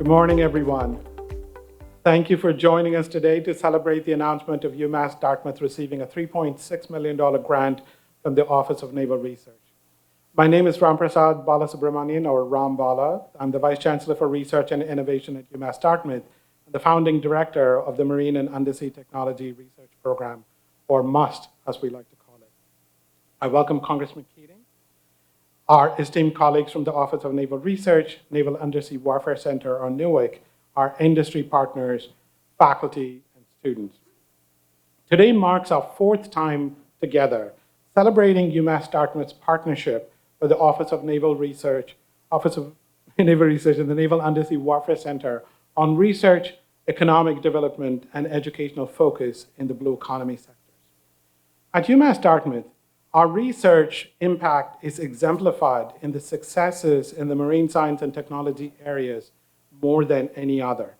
Good morning, everyone. Thank you for joining us today to celebrate the announcement of UMASS Dartmouth receiving a $3.6 million grant from the Office of Naval Research. My name is Ramprasad Balasubramanian, or Ram Bala. I'm the Vice Chancellor for Research and Innovation at UMass Dartmouth, and the founding director of the Marine and Undersea Technology Research Program, or MUST, as we like to call it. I welcome Congressman Keating, our esteemed colleagues from the Office of Naval Research, Naval Undersea Warfare Center, or NUIC, our industry partners, faculty, and students. Today marks our fourth time together, celebrating UMass Dartmouth's partnership with the Office of Naval Research, and the Naval Undersea Warfare Center on research, economic development, and educational focus in the blue economy sectors. At UMass Dartmouth, our research impact is exemplified in the successes in the marine science and technology areas more than any other.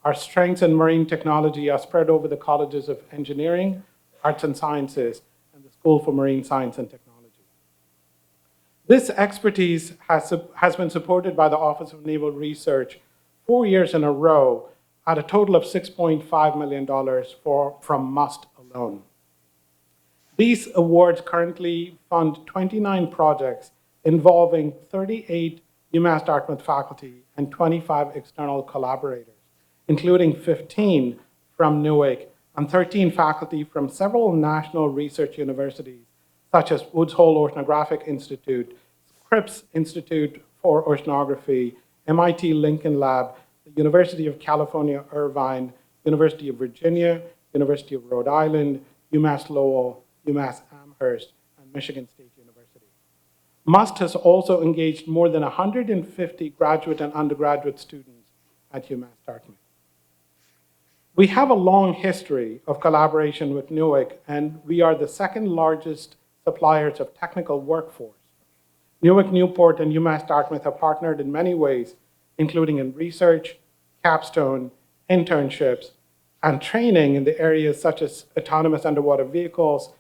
Our strengths in marine technology are spread over the colleges of engineering, arts and sciences, and the School for Marine Science and Technology. This expertise has been supported by the Office of Naval Research 4 years in a row at a total of $6.5 million from MUST alone. These awards currently fund 29 projects involving 38 UMass Dartmouth faculty and 25 external collaborators, including 15 from NUIC and 13 faculty from several national research universities, such as Woods Hole Oceanographic Institute, Scripps Institute for Oceanography, MIT Lincoln Lab, the University of California, Irvine, University of Virginia, University of Rhode Island, UMass Lowell, UMass Amherst, and Michigan State University. MUST has also engaged more than 150 graduate and undergraduate students at UMass Dartmouth. We have a long history of collaboration with NUIC, and we are the second largest suppliers of technical workforce. NUIC Newport and UMass Dartmouth have partnered in many ways, including in research, capstone, internships, and training in the areas such as autonomous underwater vehicles,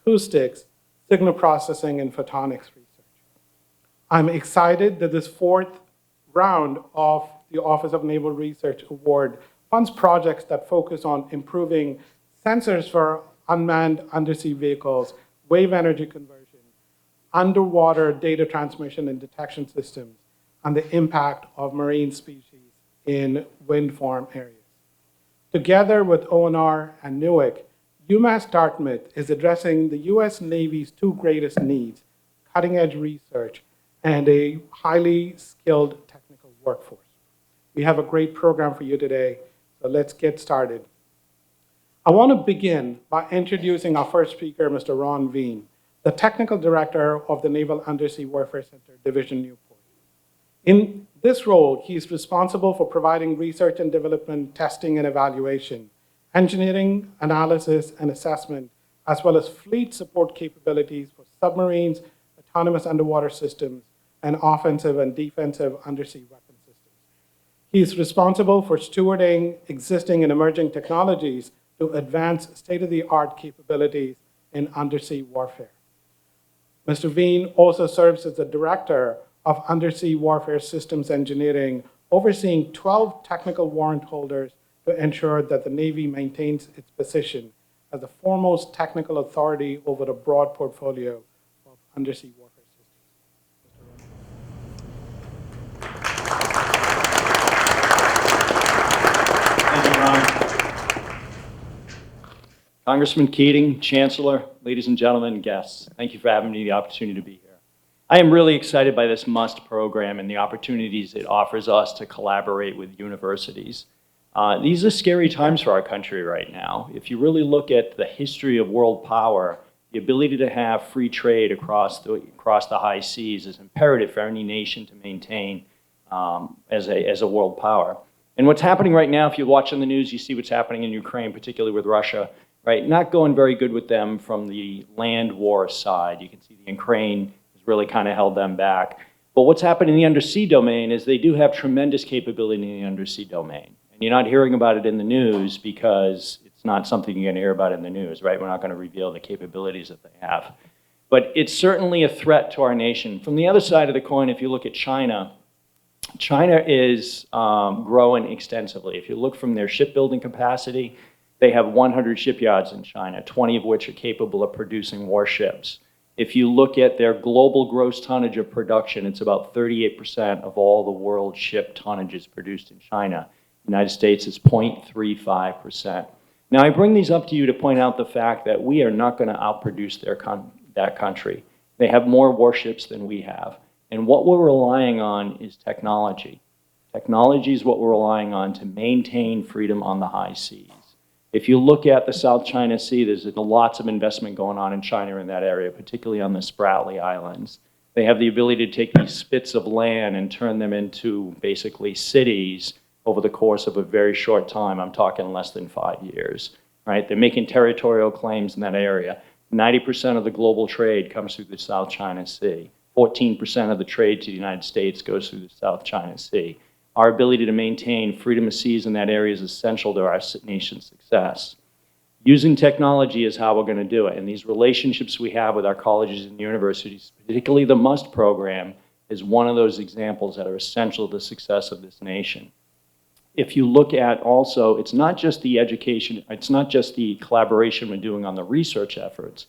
acoustics, signal processing, and photonics research. I'm excited that this fourth round of the Office of Naval Research Award funds projects that focus on improving sensors for unmanned undersea vehicles, wave energy conversion, underwater data transmission and detection systems, and the impact of marine species in wind farm areas. Together with ONR and NUIC, UMass Dartmouth is addressing the US Navy's two greatest needs, cutting-edge research and a highly skilled technical workforce. We have a great program for you today, so let's get started. I want to begin by introducing our first speaker, Mr. Ron Veen, the Technical Director of the Naval Undersea Warfare Center, Division Newport. In this role, he is responsible for providing research and development, testing and evaluation, engineering, analysis and assessment, as well as fleet support capabilities for submarines, autonomous underwater systems, and offensive and defensive undersea weapon systems. He is responsible for stewarding existing and emerging technologies to advance state-of-the-art capabilities in undersea warfare. Mr. Veen also serves as the Director of Undersea Warfare Systems Engineering, overseeing 12 technical warrant holders to ensure that the Navy maintains its position as the foremost technical authority over a broad portfolio of undersea warfare systems. Thank you, Ron. Congressman Keating, Chancellor, ladies and gentlemen, guests, thank you for having me the opportunity to be here. I am really excited by this MUST program and the opportunities it offers us to collaborate with universities. These are scary times for our country right now. If you really look at the history of world power, the ability to have free trade across the high seas is imperative for any nation to maintain as a world power. And what's happening right now, if you watch on the news, you see what's happening in Ukraine, particularly with Russia, right? Not going very good with them from the land war side. You can see the Ukraine has really kind of held them back. But what's happened in the undersea domain is they do have tremendous capability in the undersea domain. And you're not hearing about it in the news because it's not something you're going to hear about in the news, right? We're not going to reveal the capabilities that they have. But it's certainly a threat to our nation. From the other side of the coin, if you look at China, China is growing extensively. If you look from their shipbuilding capacity, they have 100 shipyards in China, 20 of which are capable of producing warships. If you look at their global gross tonnage of production, it's about 38% of all the world ship tonnage is produced in China. The United States is 0.35%. Now, I bring these up to you to point out the fact that we are not going to outproduce that country. They have more warships than we have. And what we're relying on is technology. Technology is what we're relying on to maintain freedom on the high seas. If you look at the South China Sea, there's lots of investment going on in China in that area, particularly on the Spratly Islands. They have the ability to take these spits of land and turn them into basically cities over the course of a very short time. I'm talking less than 5 years, right? They're making territorial claims in that area. 90% of the global trade comes through the South China Sea. 14% of the trade to the United States goes through the South China Sea. Our ability to maintain freedom of seas in that area is essential to our nation's success. Using technology is how we're going to do it. And these relationships we have with our colleges and universities, particularly the MUST program, is one of those examples that are essential to the success of this nation. If you look at also, it's not just the education, it's not just the collaboration we're doing on the research efforts,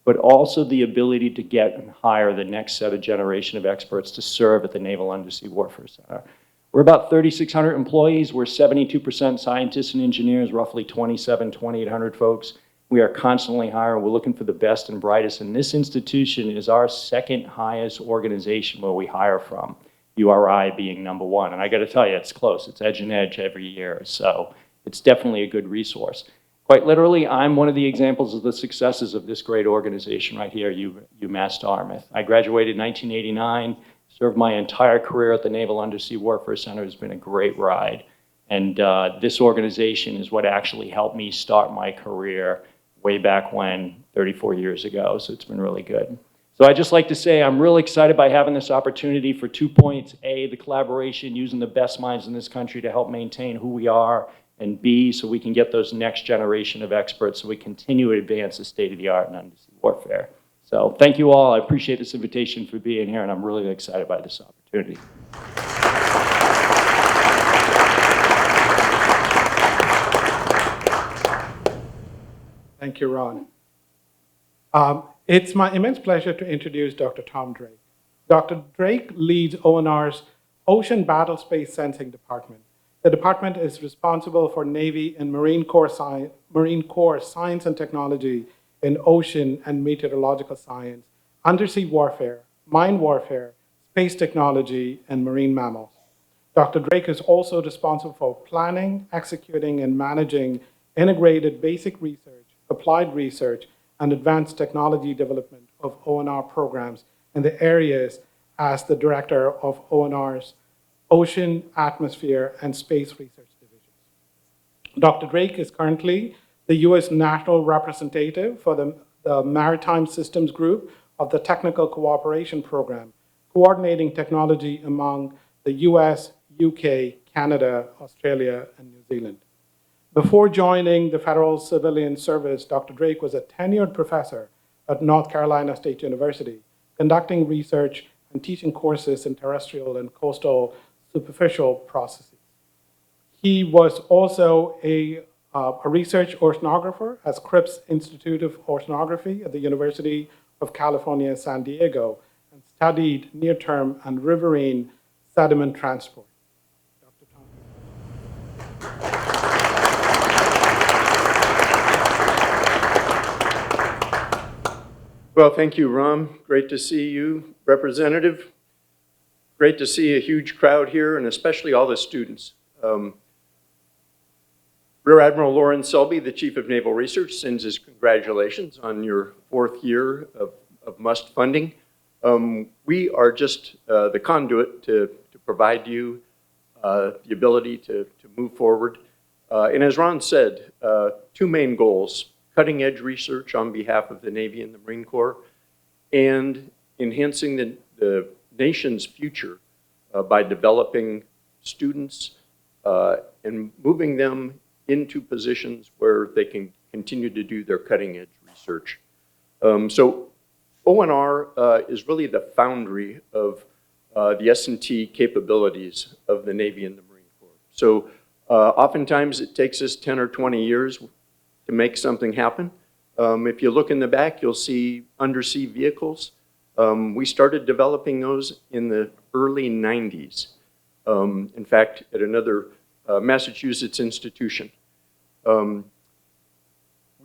but also the ability to get and hire the next set of generation of experts to serve at the Naval Undersea Warfare Center. We're about 3,600 employees. We're 72% scientists and engineers, roughly 2,800 folks. We are constantly hiring. We're looking for the best and brightest. And this institution is our second highest organization where we hire from, URI being number one. And I got to tell you, it's close. It's edge and edge every year. So it's definitely a good resource. Quite literally, I'm one of the examples of the successes of this great organization right here, UMASS Dartmouth. I graduated in 1989. Served my entire career at the Naval Undersea Warfare Center. It's been a great ride. And this organization is what actually helped me start my career way back when, 34 years ago. So it's been really good. So I'd just like to say I'm really excited by having this opportunity for 2 points. A, the collaboration, using the best minds in this country to help maintain who we are. And B, so we can get those next generation of experts so we continue to advance the state of the art in undersea warfare. So thank you all. I appreciate this invitation for being here, and I'm really excited by this opportunity. Thank you, Ron. It's my immense pleasure to introduce Dr. Tom Drake. Dr. Drake leads ONR's Ocean Battle Space Sensing Department. The department is responsible for Navy and Marine Corps science and technology in ocean and meteorological science, undersea warfare, mine warfare, space technology, and marine mammals. Dr. Drake is also responsible for planning, executing, and managing integrated basic research, applied research, and advanced technology development of ONR programs in the areas as the director of ONR's Ocean, Atmosphere, and Space Research Divisions. Dr. Drake is currently the U.S. National Representative for the Maritime Systems Group of the Technical Cooperation Program, coordinating technology among the U.S., UK, Canada, Australia, and New Zealand. Before joining the Federal Civilian Service, Dr. Drake was a tenured professor at North Carolina State University, conducting research and teaching courses in terrestrial and coastal superficial processes. He was also a research oceanographer at Scripps Institute of Oceanography at the University of California, San Diego, and studied near-term and riverine sediment transport. Dr. Tom. Well, thank you, Ram. Great to see you, Representative. Great to see a huge crowd here, and especially all the students. Rear Admiral Lawrence Selby, the Chief of Naval Research, sends his congratulations on your 4th year of MUST funding. We are just the conduit to provide you the ability to move forward. And as Ron said, 2 main goals: cutting-edge research on behalf of the Navy and the Marine Corps, and enhancing the nation's future by developing students and moving them into positions where they can continue to do their cutting-edge research. So ONR is really the foundry of the S&T capabilities of the Navy and the Marine Corps. So oftentimes it takes us 10 or 20 years to make something happen. If you look in the back, you'll see undersea vehicles. We started developing those in the early 90s. In fact, at another Massachusetts institution.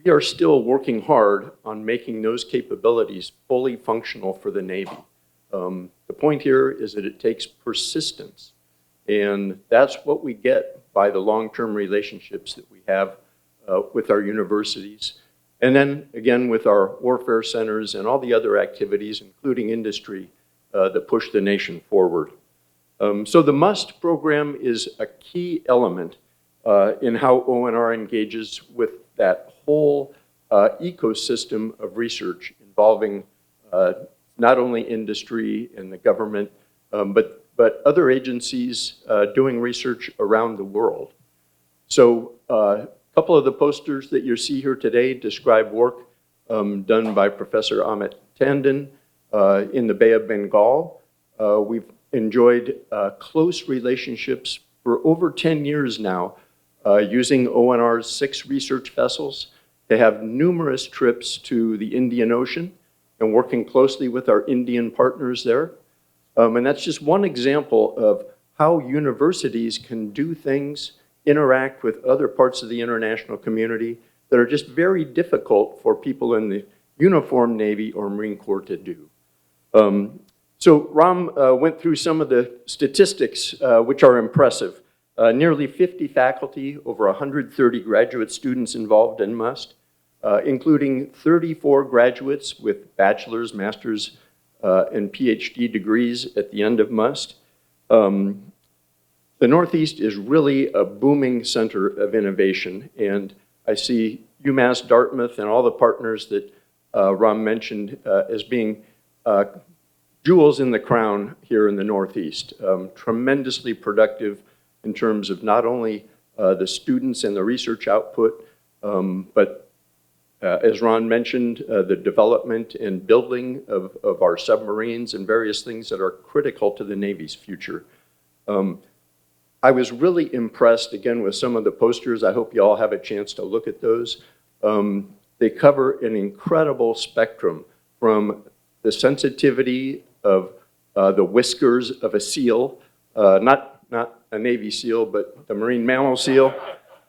We are still working hard on making those capabilities fully functional for the Navy. The point here is that it takes persistence, and that's what we get by the long-term relationships that we have with our universities, and then again with our warfare centers and all the other activities, including industry, that push the nation forward. So the MUST program is a key element in how ONR engages with that whole ecosystem of research involving not only industry and the government, but other agencies doing research around the world. So a couple of the posters that you see here today describe work done by Professor Amit Tandon in the Bay of Bengal. We've enjoyed close relationships for over 10 years now, using ONR's 6 research vessels to have numerous trips to the Indian Ocean and working closely with our Indian partners there. And that's just one example of how universities can do things, interact with other parts of the international community that are just very difficult for people in the uniformed Navy or Marine Corps to do. So Ram went through some of the statistics which are impressive. Nearly 50 faculty, over 130 graduate students involved in MUST, including 34 graduates with bachelor's, master's, and PhD degrees at the end of MUST. The Northeast is really a booming center of innovation, and I see UMASS Dartmouth and all the partners that Ram mentioned as being jewels in the crown here in the Northeast. Tremendously productive in terms of not only the students and the research output, but as Ron mentioned, the development and building of our submarines and various things that are critical to the Navy's future. I was really impressed, again, with some of the posters. I hope you all have a chance to look at those. They cover an incredible spectrum from the sensitivity of the whiskers of a seal, not a Navy SEAL, but the marine mammal seal,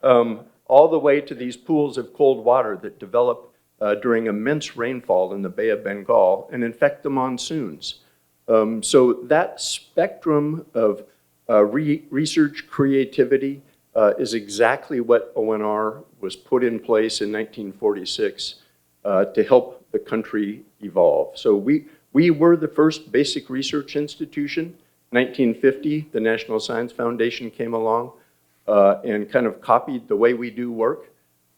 all the way to these pools of cold water that develop during immense rainfall in the Bay of Bengal and infect the monsoons. So that spectrum of research creativity is exactly what ONR was put in place in 1946 to help the country evolve. So we were the first basic research institution. 1950, the National Science Foundation came along and kind of copied the way we do work.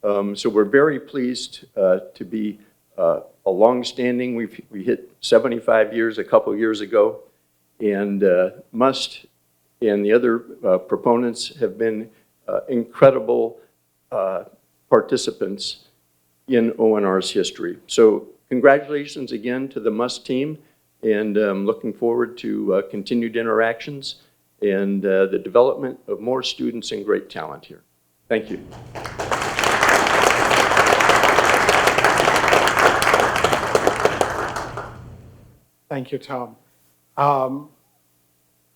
So we're very pleased to be a long-standing. We hit 75 years a couple years ago, and MUST and the other proponents have been incredible participants in ONR's history. So congratulations again to the MUST team, and looking forward to continued interactions and the development of more students and great talent here. Thank you. Thank you, Tom.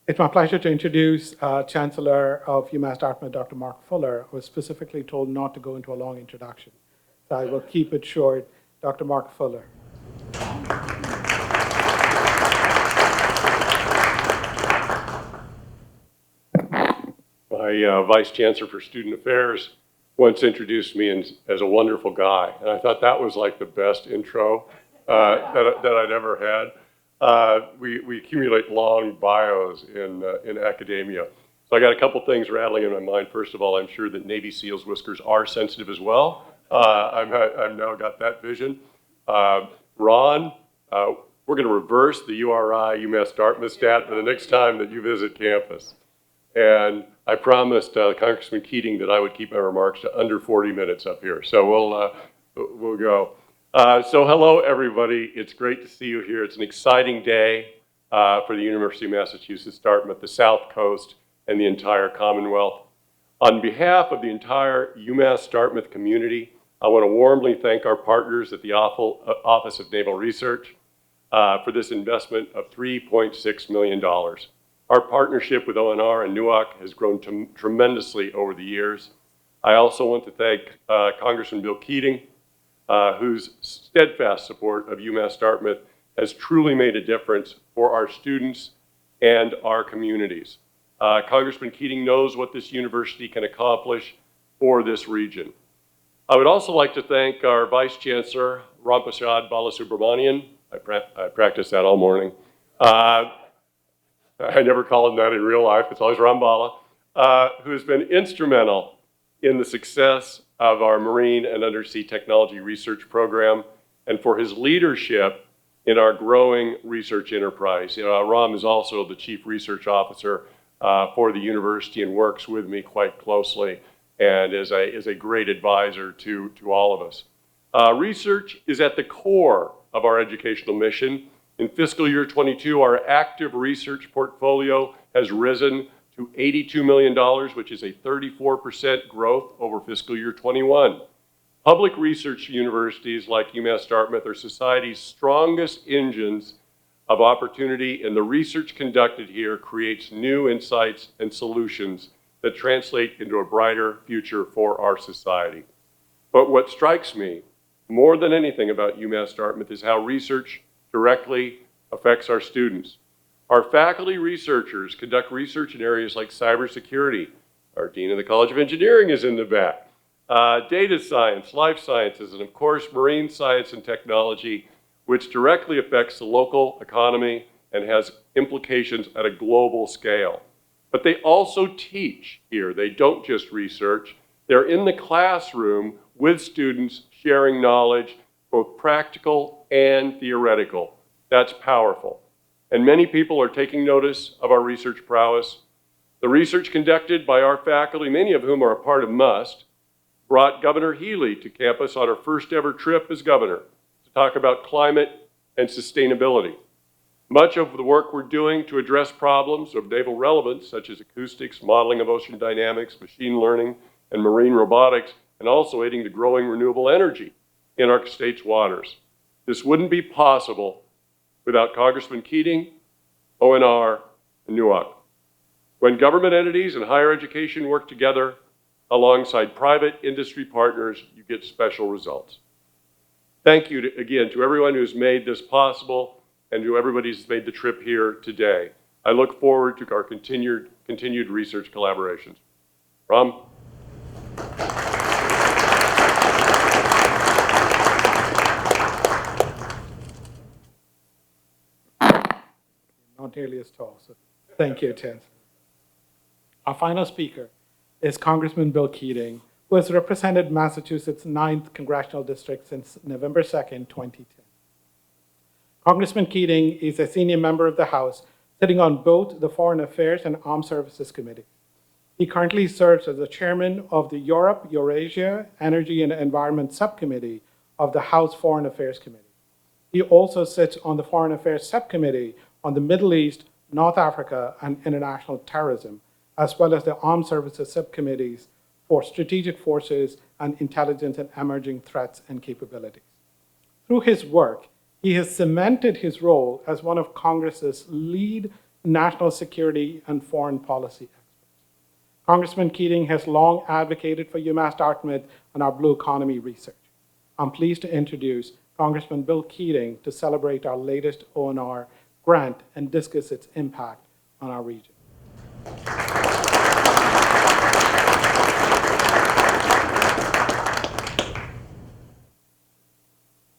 It's my pleasure to introduce Chancellor of UMass Dartmouth, Dr. Mark Fuller, who was specifically told not to go into a long introduction. So I will keep it short. Dr. Mark Fuller. My Vice Chancellor for Student Affairs once introduced me as a wonderful guy, and I thought that was like the best intro that I'd ever had. We accumulate long bios in academia. So I got a couple things rattling in my mind. First of all, I'm sure that Navy SEALs' whiskers are sensitive as well. I've now got that vision. Ron, we're going to reverse the URI UMass Dartmouth stat for the next time that you visit campus. And I promised Congressman Keating that I would keep my remarks to under 40 minutes up here. So we'll go. So hello, everybody. It's great to see you here. It's an exciting day. for the University of Massachusetts Dartmouth, the South Coast, and the entire Commonwealth. On behalf of the entire UMass Dartmouth community, I want to warmly thank our partners at the Office of Naval Research for this investment of $3.6 million. Our partnership with ONR and NUAC has grown tremendously over the years. I also want to thank Congressman Bill Keating, whose steadfast support of UMass Dartmouth has truly made a difference for our students and our communities. Congressman Keating knows what this university can accomplish for this region. I would also like to thank our Vice Chancellor, Ramprasad Balasubramanian. I practiced that all morning. I never call him that in real life. It's always Rambala, who has been instrumental in the success of our marine and undersea technology research program and for his leadership in our growing research enterprise. Ram is also the Chief Research Officer for the university and works with me quite closely and is a great advisor to all of us. Research is at the core of our educational mission. In fiscal year 22, our active research portfolio has risen to $82 million, which is a 34% growth over fiscal year 21. Public research universities like UMass Dartmouth are society's strongest engines of opportunity, and the research conducted here creates new insights and solutions that translate into a brighter future for our society. But what strikes me more than anything about UMass Dartmouth is how research directly affects our students. Our faculty researchers conduct research in areas like cybersecurity. Our Dean of the College of Engineering is in the back. Data science, life sciences, and of course, marine science and technology, which directly affects the local economy and has implications at a global scale. But they also teach here. They don't just research. They're in the classroom with students sharing knowledge, both practical and theoretical. That's powerful. And many people are taking notice of our research prowess. The research conducted by our faculty, many of whom are a part of UMass, brought Governor Healy to campus on her first ever trip as governor to talk about climate and sustainability. Much of the work we're doing to address problems of naval relevance, such as acoustics, modeling of ocean dynamics, machine learning, and marine robotics, and also aiding the growing renewable energy in our state's waters. This wouldn't be possible without Congressman Keating, ONR, and NUAC. When government entities and higher education work together alongside private industry partners, you get special results. Thank you again to everyone who's made this possible and to everybody who's made the trip here today. I look forward to our continued research collaborations. Ram? Not nearly as tall, so thank you, Chancellor. Our final speaker is Congressman Bill Keating, who has represented Massachusetts' 9th Congressional District since November 2nd, 2010. Congressman Keating is a senior member of the House, sitting on both the Foreign Affairs and Armed Services Committee. He currently serves as the chairman of the Europe, Eurasia, Energy and Environment Subcommittee of the House Foreign Affairs Committee. He also sits on the Foreign Affairs Subcommittee on the Middle East, North Africa, and International Terrorism, as well as the Armed Services Subcommittees for Strategic Forces and Intelligence and Emerging Threats and Capabilities. Through his work, he has cemented his role as one of Congress's lead national security and foreign policy experts. Congressman Keating has long advocated for UMass Dartmouth and our blue economy research. I'm pleased to introduce Congressman Bill Keating to celebrate our latest ONR grant and discuss its impact on our region.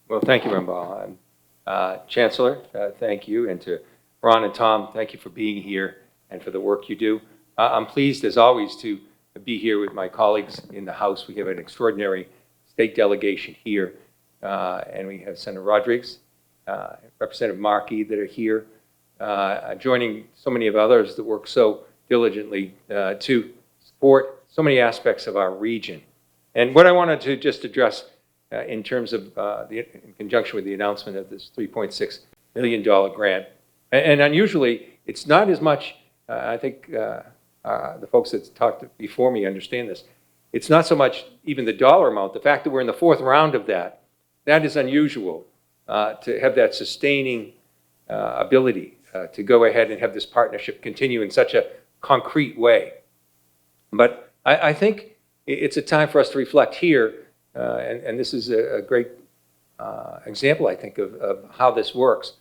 Well, thank you, Rambal. Chancellor, thank you, and to Ron and Tom, thank you for being here and for the work you do. I'm pleased, as always, to be here with my colleagues in the House. We have an extraordinary state delegation here, and we have Senator Rodriguez, Representative Markey that are here, joining so many of others that work so diligently to support so many aspects of our region. And what I wanted to just address in terms of in conjunction with the announcement of this $3.6 million grant And unusually, it's not as much, I think the folks that talked before me understand this, it's not so much even the dollar amount. The fact that we're in the fourth round of that, that is unusual to have that sustaining ability to go ahead and have this partnership continue in such a concrete way. But I think it's a time for us to reflect here, and this is a great example, I think, of how this works,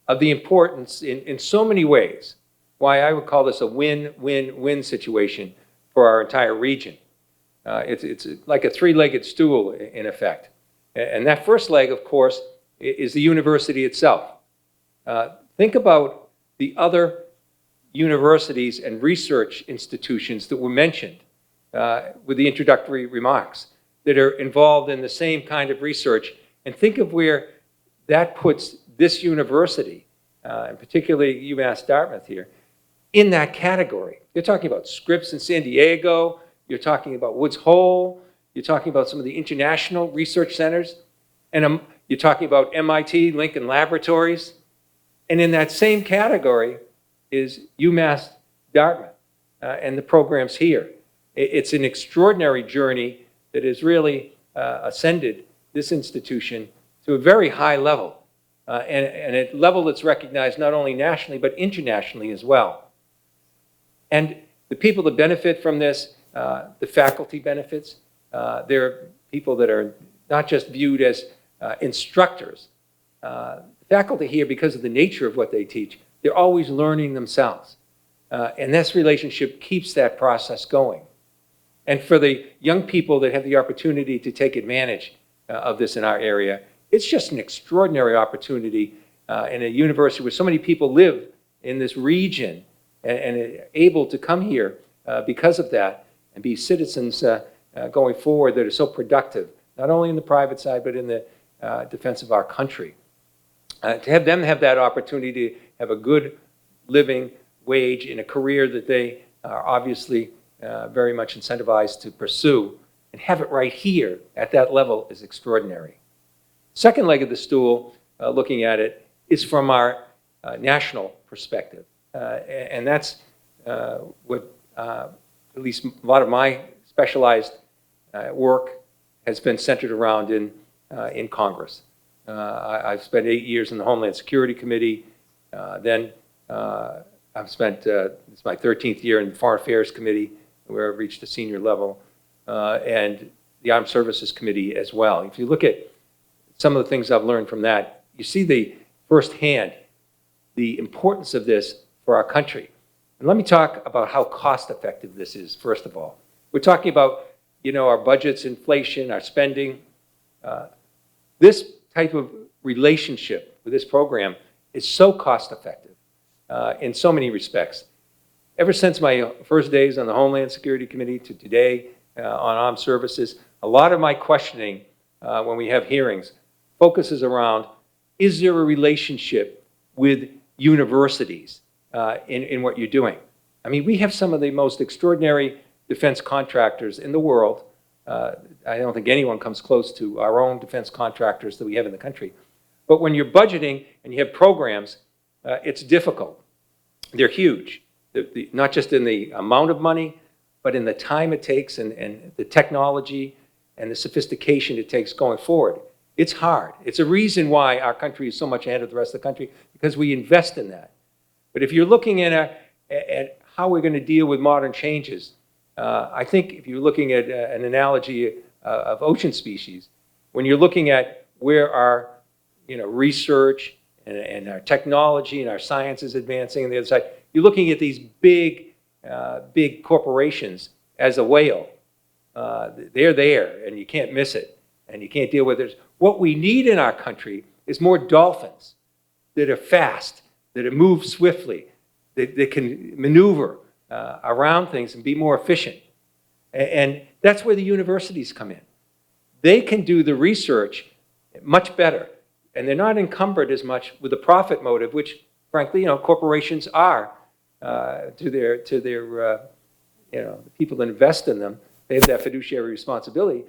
of the importance in so many ways, why I would call this a win-win-win situation for our entire region. It's like a three-legged stool, in effect. And that first leg, of course, is the university itself. Think about the other universities and research institutions that were mentioned with the introductory remarks that are involved in the same kind of research, and think of where that puts this university, and particularly UMass Dartmouth here, in that category. You're talking about Scripps in San Diego, you're talking about Woods Hole, you're talking about some of the international research centers, and you're talking about MIT, Lincoln Laboratories, and in that same category is UMass Dartmouth and the programs here. It's an extraordinary journey that has really ascended this institution to a very high level, and a level that's recognized not only nationally, but internationally as well. And the people that benefit from this, the faculty benefits, they're people that are not just viewed as instructors. Faculty here, because of the nature of what they teach, they're always learning themselves. And this relationship keeps that process going. And for the young people that have the opportunity to take advantage of this in our area, it's just an extraordinary opportunity in a university where so many people live in this region and are able to come here because of that and be citizens going forward that are so productive, not only in the private side, but in the defense of our country. To have them have that opportunity to have a good living wage in a career that they are obviously very much incentivized to pursue, and have it right here at that level is extraordinary. Second leg of the stool, looking at it, is from our national perspective. And that's what at least a lot of my specialized work has been centered around in Congress. I've spent 8 years in the Homeland Security Committee. Then I've spent, it's my 13th year in the Foreign Affairs Committee, where I've reached a senior level, and the Armed Services Committee as well. If you look at some of the things I've learned from that, you see the firsthand the importance of this for our country. And let me talk about how cost effective this is, first of all. We're talking about, our budgets, inflation, our spending. This type of relationship with this program is so cost effective in so many respects. Ever since my first days on the Homeland Security Committee to today on armed services, a lot of my questioning when we have hearings focuses around, is there a relationship with universities in what you're doing? I mean, we have some of the most extraordinary defense contractors in the world. I don't think anyone comes close to our own defense contractors that we have in the country. But when you're budgeting and you have programs, it's difficult. They're huge, not just in the amount of money, but in the time it takes and the technology and the sophistication it takes going forward. It's hard. It's a reason why our country is so much ahead of the rest of the country, because we invest in that. But if you're looking at how we're going to deal with modern changes, I think if you're looking at an analogy of ocean species, when you're looking at where our research and our technology and our science is advancing on the other side, you're looking at these big corporations as a whale. They're there, and you can't miss it, and you can't deal with it. What we need in our country is more dolphins that are fast, that move swiftly, that can maneuver around things and be more efficient. And that's where the universities come in. They can do the research much better, and they're not encumbered as much with the profit motive, which, frankly, corporations are to their the people that invest in them. They have that fiduciary responsibility.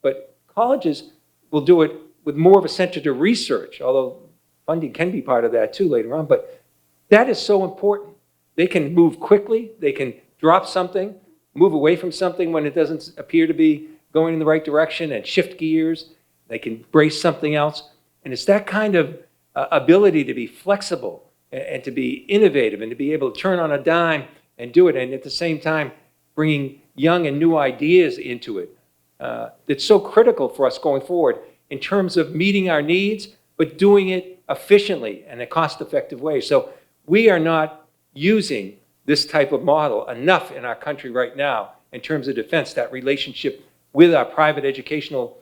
But colleges will do it with more of a center to research, although funding can be part of that too later on. But That is so important. They can move quickly. They can drop something, move away from something when it doesn't appear to be going in the right direction and shift gears. They can brace something else. And it's that kind of ability to be flexible and to be innovative and to be able to turn on a dime and do it. And at the same time, bringing young and new ideas into it. That's so critical for us going forward in terms of meeting our needs, but doing it efficiently and a cost-effective way. So we are not using this type of model enough in our country right now in terms of defense, that relationship with our private educational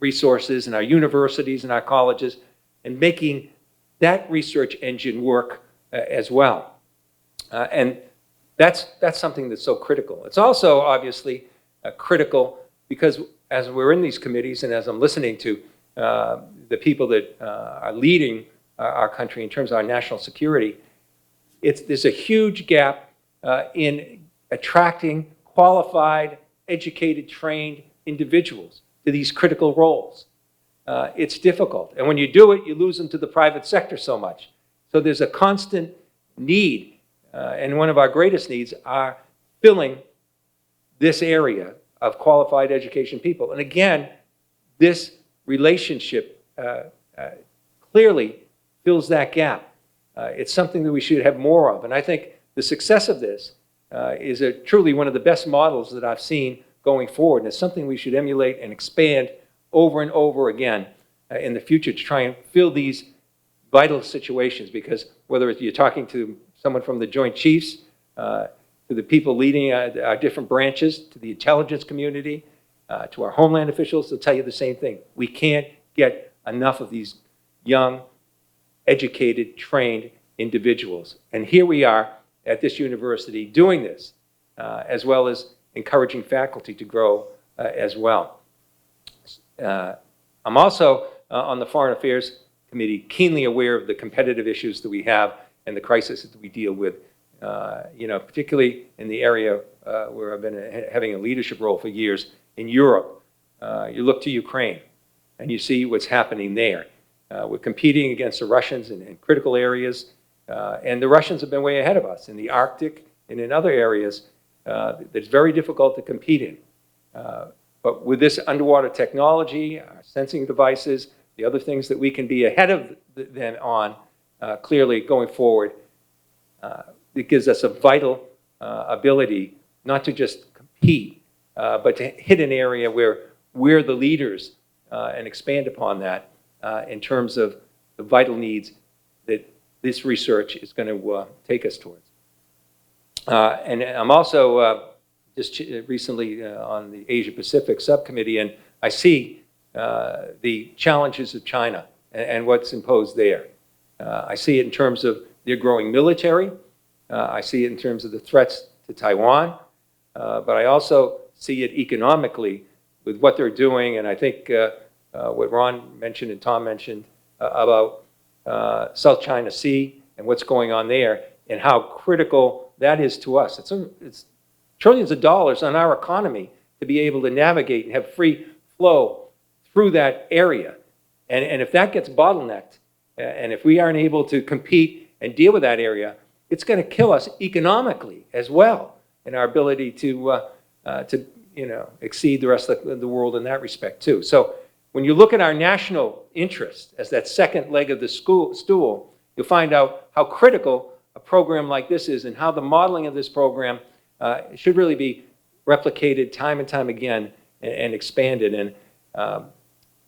resources and our universities and our colleges, and making that research engine work as well. And that's something that's so critical. It's also obviously critical because as we're in these committees and as I'm listening to the people that are leading our country in terms of our national security, there's a huge gap in attracting qualified, educated, trained individuals to these critical roles. It's difficult. And when you do it, you lose them to the private sector so much. So there's a constant need, and one of our greatest needs are filling this area of qualified education people. And again, this relationship clearly fills that gap. It's something that we should have more of. And I think the success of this is truly one of the best models that I've seen going forward. And it's something we should emulate and expand over and over again in the future to try and fill these vital situations. Because whether you're talking to someone from the Joint Chiefs, to the people leading our different branches, to the intelligence community, to our homeland officials, they'll tell you the same thing. We can't get enough of these young, educated, trained individuals. And here we are at this university doing this, as well as encouraging faculty to grow as well. I'm also on the Foreign Affairs Committee keenly aware of the competitive issues that we have and the crises that we deal with, particularly in the area where I've been having a leadership role for years in Europe. You look to Ukraine and you see what's happening there. We're competing against the Russians in critical areas, and the Russians have been way ahead of us in the Arctic and in other areas that's very difficult to compete in. But with this underwater technology, our sensing devices, the other things that we can be ahead of them on, clearly going forward, it gives us a vital ability not to just compete, but to hit an area where we're the leaders and expand upon that in terms of the vital needs that this research is going to take us towards. And I'm also just recently on the Asia Pacific subcommittee, and I see the challenges of China and what's imposed there. I see it in terms of their growing military. I see it in terms of the threats to Taiwan. But I also see it economically with what they're doing, and I think what Ron mentioned and Tom mentioned about South China Sea and what's going on there and how critical that is to us. It's trillions of dollars on our economy to be able to navigate and have free flow through that area. And if that gets bottlenecked, and if we aren't able to compete and deal with that area, it's going to kill us economically as well in our ability to exceed the rest of the world in that respect too. So when you look at our national interest as that second leg of the stool, you'll find out how critical a program like this is and how the modeling of this program should really be replicated time and time again and expanded. And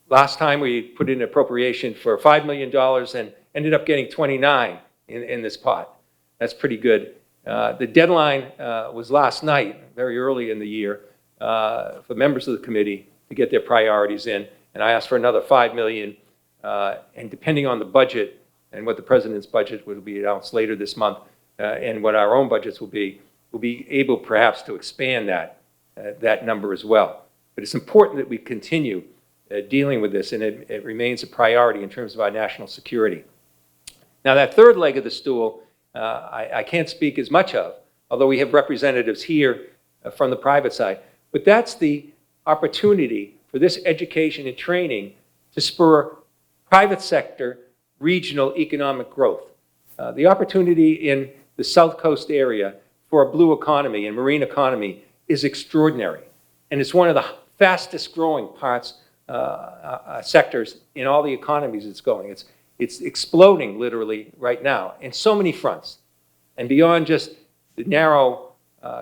last time we put in an appropriation for $5 million and ended up getting 29 in this pot. That's pretty good. The deadline was last night, very early in the year, for members of the committee to get their priorities in. And I asked for another $5 million. And depending on the budget and what the president's budget will be announced later this month, and what our own budgets will be, we'll be able perhaps to expand that number as well. But it's important that we continue dealing with this, and it remains a priority in terms of our national security. Now, that third leg of the stool, I can't speak as much of, although we have representatives here from the private side. But that's the opportunity for this education and training to spur private sector regional economic growth. The opportunity in the South Coast area for a blue economy and marine economy is extraordinary. And it's one of the fastest growing sectors in all the economies it's going. It's exploding literally right now in so many fronts. And beyond just the narrow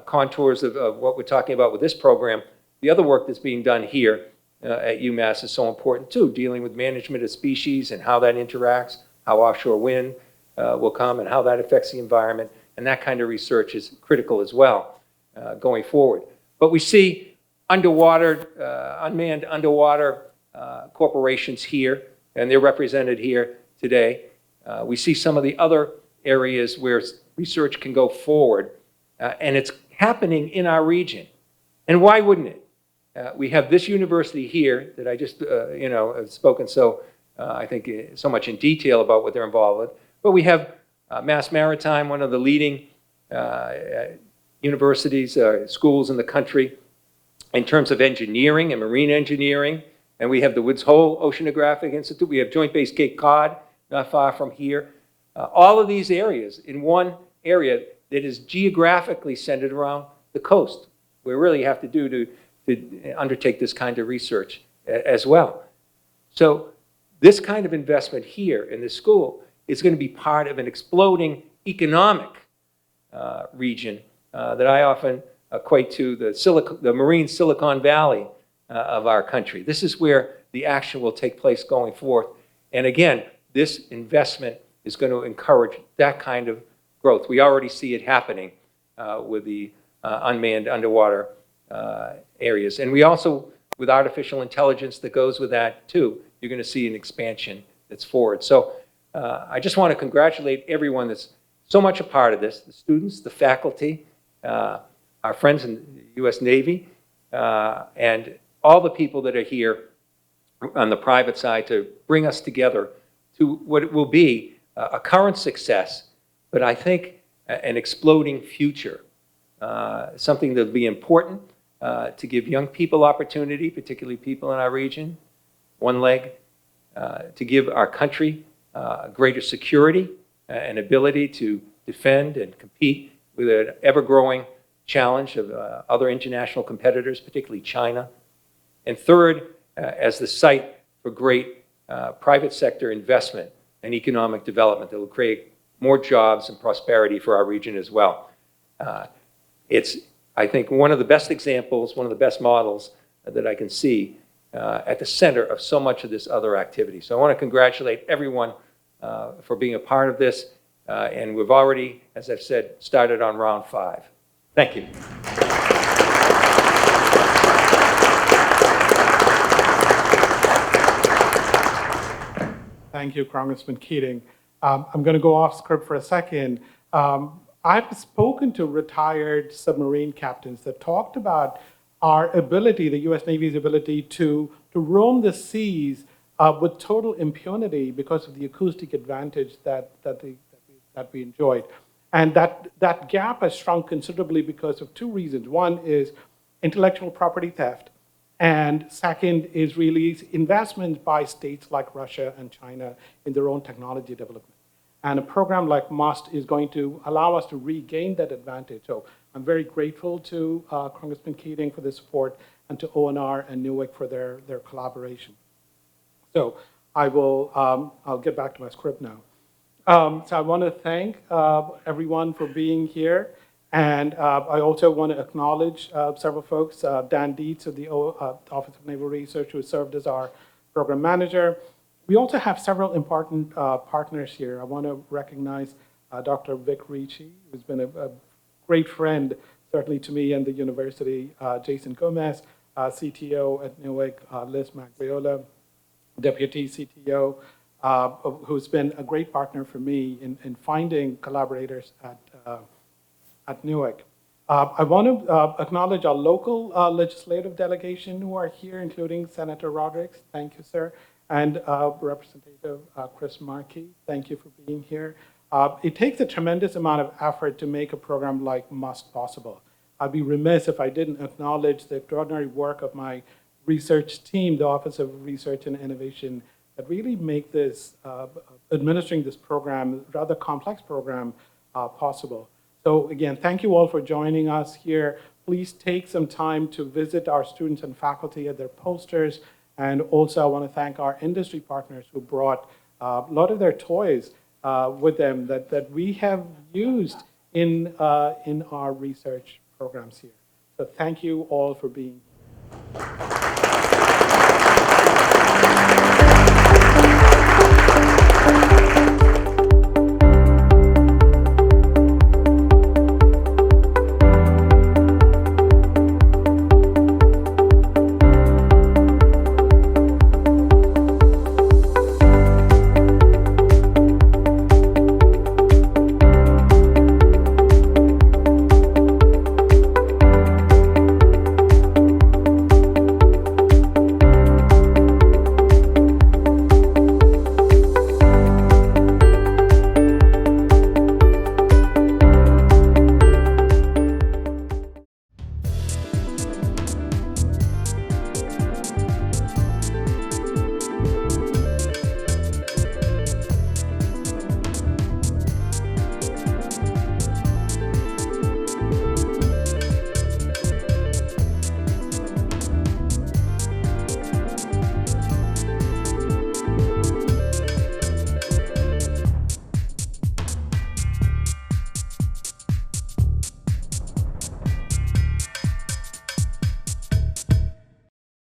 contours of what we're talking about with this program, the other work that's being done here at UMass is so important too, dealing with management of species and how that interacts, how offshore wind will come and how that affects the environment. And that kind of research is critical as well going forward. But we see unmanned underwater corporations here, and they're represented here today. We see some of the other areas where research can go forward, and it's happening in our region. And why wouldn't it? We have this university here that I just, have spoken I think, so much in detail about what they're involved with. But we have Mass Maritime, one of the leading universities, schools in the country in terms of engineering and marine engineering. And we have the Woods Hole Oceanographic Institute. We have Joint Base Cape Cod, not far from here. All of these areas in one area that is geographically centered around the coast. We really have to do to undertake this kind of research as well. So this kind of investment here in this school is going to be part of an exploding economic region that I often equate to the marine Silicon Valley of our country. This is where the action will take place going forth. And again, this investment is going to encourage that kind of growth. We already see it happening with the unmanned underwater areas. And we also, with artificial intelligence that goes with that too, you're going to see an expansion that's forward. So I just want to congratulate everyone that's so much a part of this, the students, the faculty, our friends in the U.S. Navy, and all the people that are here on the private side to bring us together to what will be a current success, but I think an exploding future. Something that will be important to give young people opportunity, particularly people in our region, one leg, to give our country greater security and ability to defend and compete with an ever-growing challenge of other international competitors, particularly China. And third, as the site for great private sector investment and economic development that will create more jobs and prosperity for our region as well. It's, I think, one of the best examples, one of the best models that I can see at the center of so much of this other activity. So I want to congratulate everyone for being a part of this. And we've already, as I've said, started on round 5. Thank you. Thank you, Congressman Keating. I'm going to go off script for a second. I've spoken to retired submarine captains that talked about our ability, the U.S. Navy's ability to roam the seas with total impunity because of the acoustic advantage that we enjoyed. And that gap has shrunk considerably because of 2 reasons. One is intellectual property theft, and second is really investments by states like Russia and China in their own technology development. And a program like MUST is going to allow us to regain that advantage. So I'm very grateful to Congressman Keating for the support and to ONR and NUIC for their collaboration. So I'll get back to my script now. So I want to thank everyone for being here. And I also want to acknowledge several folks, Dan Dietz of the Office of Naval Research, who served as our program manager. We also have several important partners here. I want to recognize Dr. Vic Ricci, who's been a great friend, certainly to me and the university, Jason Gomez, CTO at NUIC, Liz Magriola, Deputy CTO, who's been a great partner for me in finding collaborators at NUIC. I want to acknowledge our local legislative delegation who are here, including Senator Rodericks. Thank you, sir. And Representative Chris Markey, thank you for being here. It takes a tremendous amount of effort to make a program like MUST possible. I'd be remiss if I didn't acknowledge the extraordinary work of my research team, the Office of Research and Innovation that really make this, administering this program, rather complex program, possible. So again, thank you all for joining us here. Please take some time to visit our students and faculty at their posters. And also I want to thank our industry partners who brought a lot of their toys with them that we have used in our research programs here. So thank you all for being here.